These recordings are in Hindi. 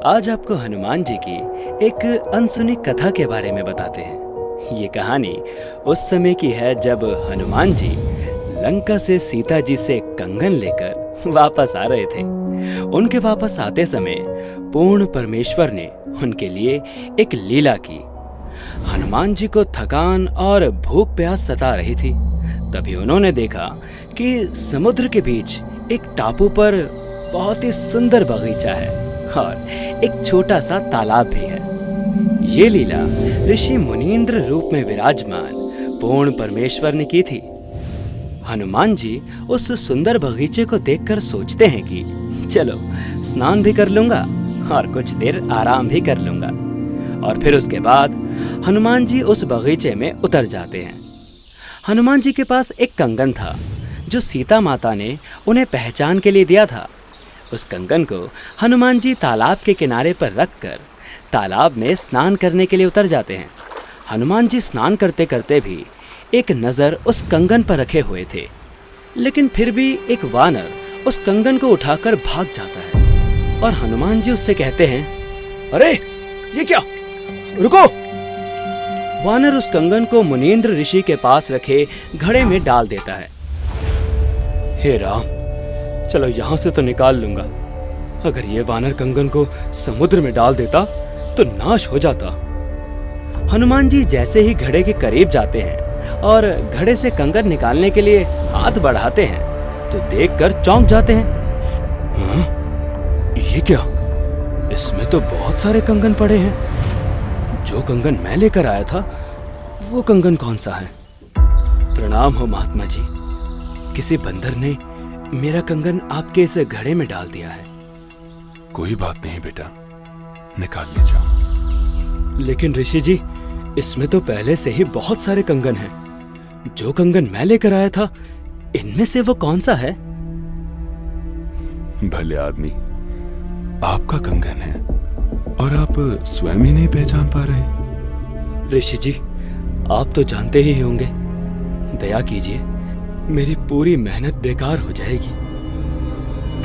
आज आपको हनुमान जी की एक अनसुनी कथा के बारे में बताते हैं। ये कहानी उस समय की है जब हनुमान जी लंका से सीता जी से कंगन लेकर वापस आ रहे थे। उनके वापस आते समय पूर्ण परमेश्वर ने उनके लिए एक लीला की। हनुमान जी को थकान और भूख प्यास सता रही थी। तभी उन्होंने देखा कि समुद्र के बीच एक टापू पर बहुत ही सुंदर बगीचा है और एक छोटा सा तालाब भी है। ये लीला ऋषि मुनींद्र रूप में विराजमान पूर्ण परमेश्वर ने की थी। हनुमान जी उस सुंदर बगीचे को देखकर सोचते हैं कि चलो स्नान भी कर लूंगा और कुछ देर आराम भी कर लूंगा। और फिर उसके बाद हनुमान जी उस बगीचे में उतर जाते हैं। हनुमान जी के पास एक कंगन था जो सीता माता ने उन्हें पहचान के लिए दिया था। उस कंगन को हनुमान जी तालाब के किनारे पर रखकर तालाब में स्नान करने के लिए उतर जाते हैं। हनुमान जी स्नान करते करते भी एक नज़र उस कंगन पर रखे हुए थे, लेकिन फिर भी एक वानर उस कंगन को उठाकर भाग जाता है और हनुमान जी उससे कहते हैं, अरे ये क्या, रुको। वानर उस कंगन को मुनींद्र ऋषि के पास रखे घड़े में डाल देता है। हे राम, चलो यहाँ से तो निकाल लूंगा। अगर ये वानर कंगन को समुद्र में डाल देता तो नाश हो जाता। हनुमान जी जैसे ही घड़े के करीब जाते हैं और घड़े से कंगन निकालने के लिए हाथ बढ़ाते हैं तो देखकर चौंक जाते हैं। ये क्या, इसमें तो बहुत सारे कंगन पड़े हैं। जो कंगन मैं लेकर आया था वो कंगन कौन सा है? प्रणाम हो महात्मा जी, किसी बंदर ने मेरा कंगन आपके इस घड़े में डाल दिया है। कोई बात नहीं बेटा, निकाल ले जाओ। लेकिन ऋषि जी, इसमें तो पहले से ही बहुत सारे कंगन हैं। जो कंगन मैं लेकर आया था इनमें से वो कौन सा है? भले आदमी, आपका कंगन है और आप स्वयं ही नहीं पहचान पा रहे। ऋषि जी, आप तो जानते ही होंगे, दया कीजिए, मेरी पूरी मेहनत बेकार हो जाएगी।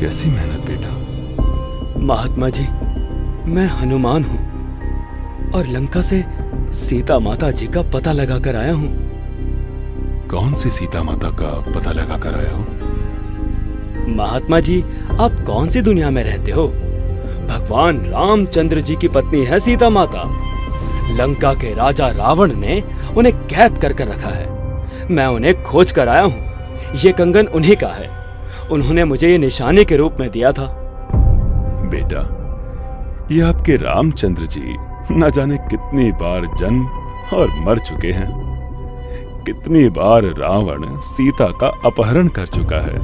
कैसी मेहनत बेटा? महात्मा जी, मैं हनुमान हूँ और लंका से सीता माता जी का पता लगाकर आया हूँ। कौन सी सीता माता का पता लगाकर आया हो? महात्मा जी, आप कौन सी दुनिया में रहते हो? भगवान रामचंद्र जी की पत्नी है सीता माता। लंका के राजा रावण ने उन्हें कैद कर रखा है। मैं उन्हें खोज कर आया हूँ। ये कंगन उन्हीं का है। उन्होंने मुझे ये निशाने के रूप में दिया था। बेटा, ये आपके रामचंद्र जी न जाने कितनी बार जन्म और मर चुके हैं। कितनी बार रावण सीता का अपहरण कर चुका है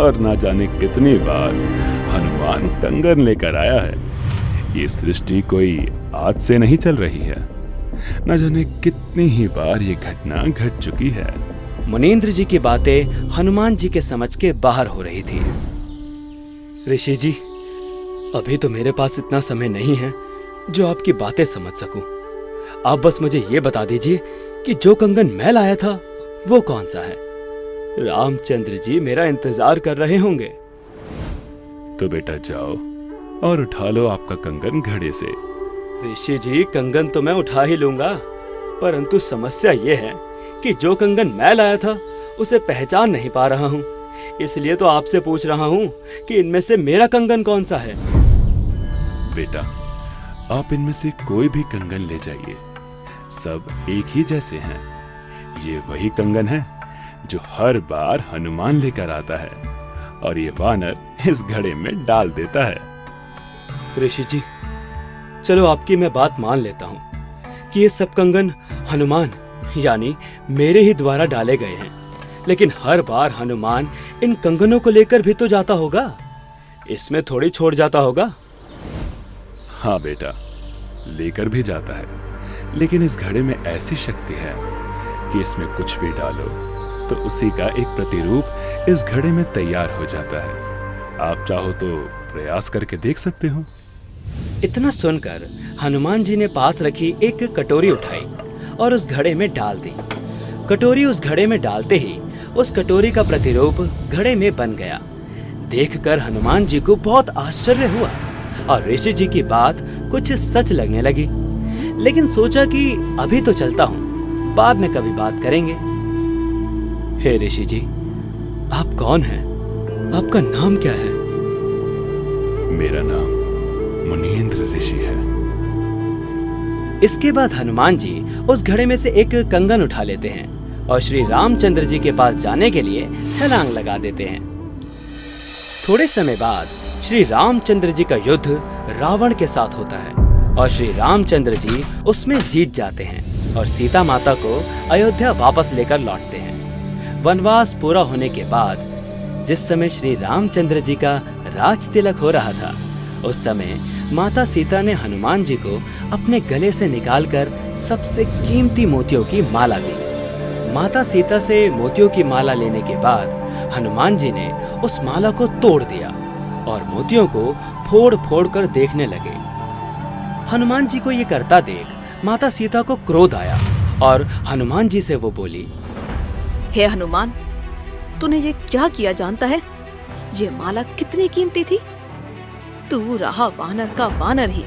और न जाने कितनी बार हनुमान कंगन लेकर आया है। ये सृष्टि कोई आज से नहीं चल रही है। न जाने कितनी ही बार ये घटना घट चुकी है। मुनींद्र जी की बातें हनुमान जी के समझ के बाहर हो रही थी। ऋषि जी, अभी तो मेरे पास इतना समय नहीं है जो आपकी बातें समझ सकूं। आप बस मुझे ये बता दीजिए कि जो कंगन मैं लाया था वो कौन सा है? रामचंद्र जी मेरा इंतजार कर रहे होंगे। तो बेटा जाओ और उठा लो आपका कंगन घड़े से। ऋषि जी, कंगन तो मैं उठा ही लूंगा, परंतु समस्या ये है कि जो कंगन मैं लाया था उसे पहचान नहीं पा रहा हूँ। इसलिए तो आपसे पूछ रहा हूँ कि इनमें से मेरा कंगन कौन सा है? बेटा, आप इनमें से कोई भी कंगन ले जाइए, सब एक ही जैसे हैं। ये वही कंगन है जो हर बार हनुमान लेकर आता है और ये वानर इस घड़े में डाल देता है। ऋषि जी, चलो आपकी मैं बात मान लेता हूँ कि ये सब कंगन हनुमान यानी मेरे ही द्वारा डाले गए हैं, लेकिन हर बार हनुमान इन कंगनों को लेकर भी तो जाता होगा, इसमें थोड़ी छोड़ जाता होगा। हाँ बेटा, लेकर भी जाता है, लेकिन इस घड़े में ऐसी शक्ति है कि इसमें कुछ भी डालो तो उसी का एक प्रतिरूप इस घड़े में तैयार हो जाता है। आप चाहो तो प्रयास करके देख सकते हो। इतना सुनकर हनुमान जी ने पास रखी एक कटोरी उठाई और उस घड़े में डाल दी। कटोरी उस घड़े में डालते ही उस कटोरी का प्रतिरूप घड़े में बन गया। देखकर हनुमान जी को बहुत आश्चर्य हुआ और ऋषि जी की बात कुछ सच लगने लगी। लेकिन सोचा कि अभी तो चलता हूँ, बाद में कभी बात करेंगे। हे ऋषि जी, आप कौन हैं? आपका नाम क्या है? मेरा नाम मुनींद्र ऋषि है। इसके बाद हनुमान जी उस घड़े में से एक कंगन उठा लेते हैं और श्री रामचंद्र जी के पास जाने के लिए छलांग लगा देते हैं। थोड़े समय बाद श्री रामचंद्र जी का युद्ध रावण के साथ होता है और श्री रामचंद्र जी उसमें जीत जाते हैं और सीता माता को अयोध्या वापस लेकर लौटते हैं। वनवास पूरा होने के बाद जिस समय श्री रामचंद्र जी का राज तिलक हो रहा था, उस समय माता सीता ने हनुमान जी को अपने गले से निकालकर सबसे कीमती मोतियों की माला दी। माता सीता से मोतियों की माला लेने के बाद हनुमान जी ने उस माला को तोड़ दिया और मोतियों को फोड़ फोड़ कर देखने लगे। हनुमान जी को ये करता देख माता सीता को क्रोध आया और हनुमान जी से वो बोली, हे हनुमान, तूने ये क्या किया जानता है? ये माला कितनी कीमती थी। तू रहा वानर का वानर ही,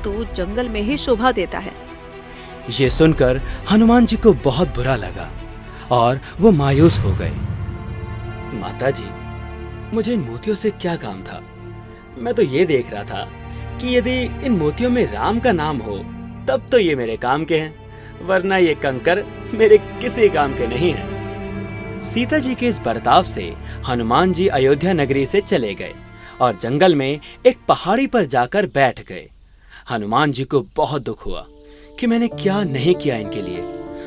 तू जंगल में ही शोभा देता है। ये सुनकर हनुमान जी को बहुत बुरा लगा और वो मायूस हो गए। माता जी, मुझे इन मोतियों से क्या काम था? मैं तो ये देख रहा था कि यदि इन मोतियों में राम का नाम हो तब तो ये मेरे काम के हैं, वरना ये कंकर मेरे किसी काम के नहीं हैं। सीता जी के इस बर्ताव से हनुमान जी अयोध्या नगरी से चले गए और जंगल में एक पहाड़ी पर जाकर बैठ गए। हनुमान जी को बहुत दुख हुआ कि मैंने क्या नहीं किया इनके लिए,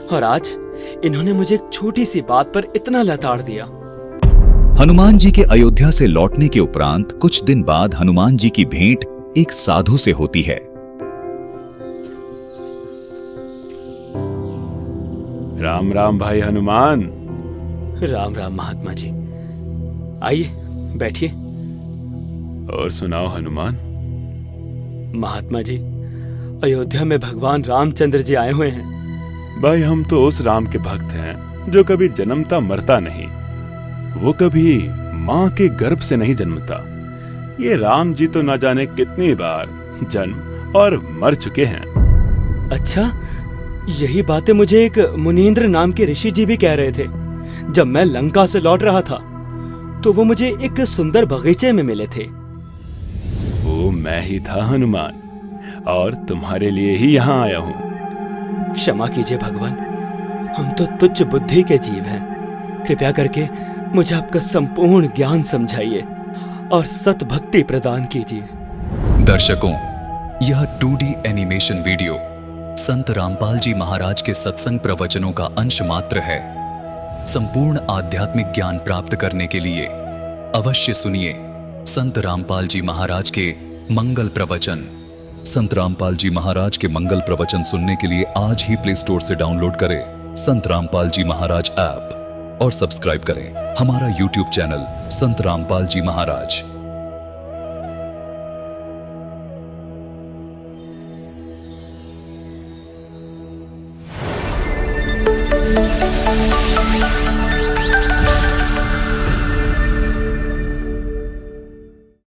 और आज इन्होंने मुझे एक छोटी सी बात पर इतना लताड़ दिया। हनुमान जी के अयोध्या से लौटने के उपरांत कुछ दिन बाद हनुमान जी की भेंट एक साधु से होती है। राम राम भाई हनुमान। राम राम महात्मा जी, आइए बैठिए। और सुनाओ हनुमान। महात्मा जी, अयोध्या में भगवान रामचंद्र जी आए हुए हैं। भाई, हम तो उस राम के भक्त हैं जो कभी जन्मता मरता नहीं। वो कभी माँ के गर्भ से नहीं जन्मता। ये राम जी तो न जाने कितनी बार जन्म और मर चुके हैं। अच्छा, यही बातें मुझे एक मुनींद्र नाम के ऋषि जी भी कह रहे थे। जब मैं लंका से लौट रहा था तो वो मुझे एक सुंदर बगीचे में मिले थे। वो मैं ही था हनुमान, और तुम्हारे लिए ही यहाँ आया हूँ। क्षमा कीजिए भगवान, हम तो तुच्छ बुद्धि के जीव हैं। कृपया करके मुझे आपका संपूर्ण ज्ञान समझाइए और सत भक्ति प्रदान कीजिए। दर्शकों, यह 2D एनिमेशन वीडियो संत रामपाल जी महाराज के सत्संग प्रवचनों का अंश मात्र है। संपूर्ण आध्यात्मिक ज्ञान प्राप्त करने के लिए अवश्य सुनिए संत रामपाल जी महाराज के मंगल प्रवचन। संत रामपाल जी महाराज के मंगल प्रवचन सुनने के लिए आज ही प्ले स्टोर से डाउनलोड करें संत रामपाल जी महाराज ऐप और सब्सक्राइब करें हमारा YouTube चैनल संत रामपाल जी महाराज।